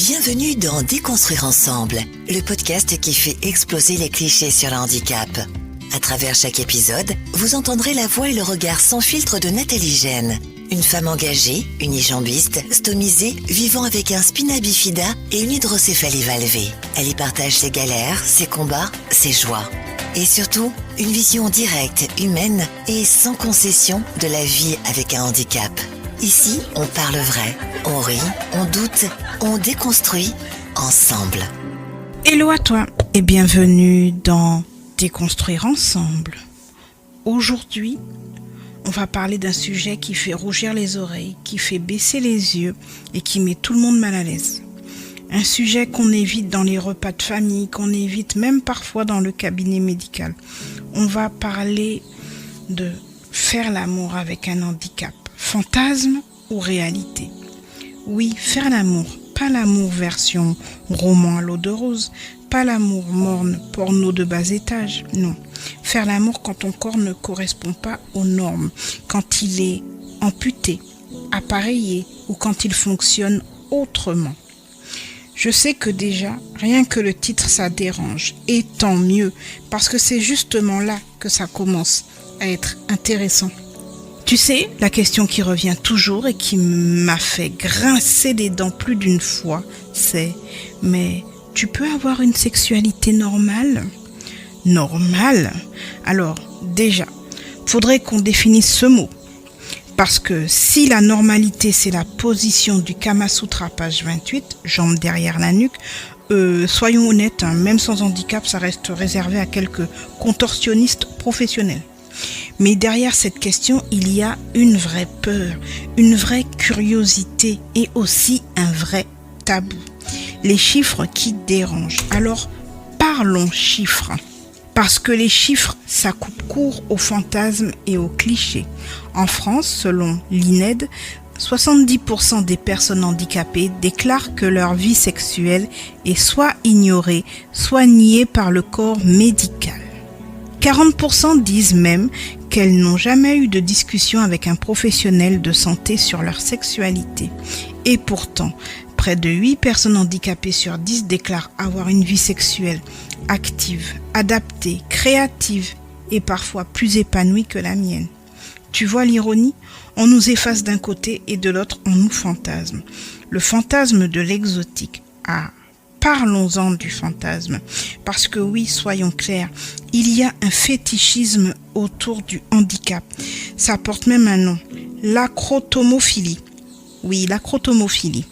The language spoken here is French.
Bienvenue dans Déconstruire ensemble, le podcast qui fait exploser les clichés sur le handicap. À travers chaque épisode, vous entendrez la voix et le regard sans filtre de Nathalie Gène, une femme engagée, unijambiste, stomisée, vivant avec un spina bifida et une hydrocéphalie valvée. Elle y partage ses galères, ses combats, ses joies. Et surtout, une vision directe, humaine et sans concession de la vie avec un handicap. Ici, on parle vrai, on rit, on doute, on déconstruit ensemble. Hello à toi et bienvenue dans Déconstruire ensemble. Aujourd'hui, on va parler d'un sujet qui fait rougir les oreilles, qui fait baisser les yeux et qui met tout le monde mal à l'aise. Un sujet qu'on évite dans les repas de famille, qu'on évite même parfois dans le cabinet médical. On va parler de faire l'amour avec un handicap. Fantasme ou réalité? Oui, faire l'amour, pas l'amour version roman à l'eau de rose, pas l'amour morne, porno de bas étage, non. Faire l'amour quand ton corps ne correspond pas aux normes, quand il est amputé, appareillé ou quand il fonctionne autrement. Je sais que déjà, rien que le titre, ça dérange, et tant mieux, parce que c'est justement là que ça commence à être intéressant. Tu sais, la question qui revient toujours et qui m'a fait grincer des dents plus d'une fois, c'est « Mais tu peux avoir une sexualité normale ?» Normale? Alors, déjà, faudrait qu'on définisse ce mot. Parce que si la normalité, c'est la position du Kama Sutra, page 28, jambes derrière la nuque, soyons honnêtes, même sans handicap, ça reste réservé à quelques contorsionnistes professionnels. Mais derrière cette question, il y a une vraie peur, une vraie curiosité et aussi un vrai tabou. Les chiffres qui dérangent. Alors, parlons chiffres. Parce que les chiffres, ça coupe court aux fantasmes et aux clichés. En France, selon l'INED, 70% des personnes handicapées déclarent que leur vie sexuelle est soit ignorée, soit niée par le corps médical. 40% disent même qu'elles n'ont jamais eu de discussion avec un professionnel de santé sur leur sexualité. Et pourtant, près de 8 personnes handicapées sur 10 déclarent avoir une vie sexuelle active, adaptée, créative et parfois plus épanouie que la mienne. Tu vois l'ironie? On nous efface d'un côté et de l'autre on nous fantasme. Le fantasme de l'exotique. Parlons-en du fantasme. Parce que oui, soyons clairs, il y a un fétichisme autour du handicap. Ça porte même un nom. L'acrotomophilie. Oui, l'acrotomophilie.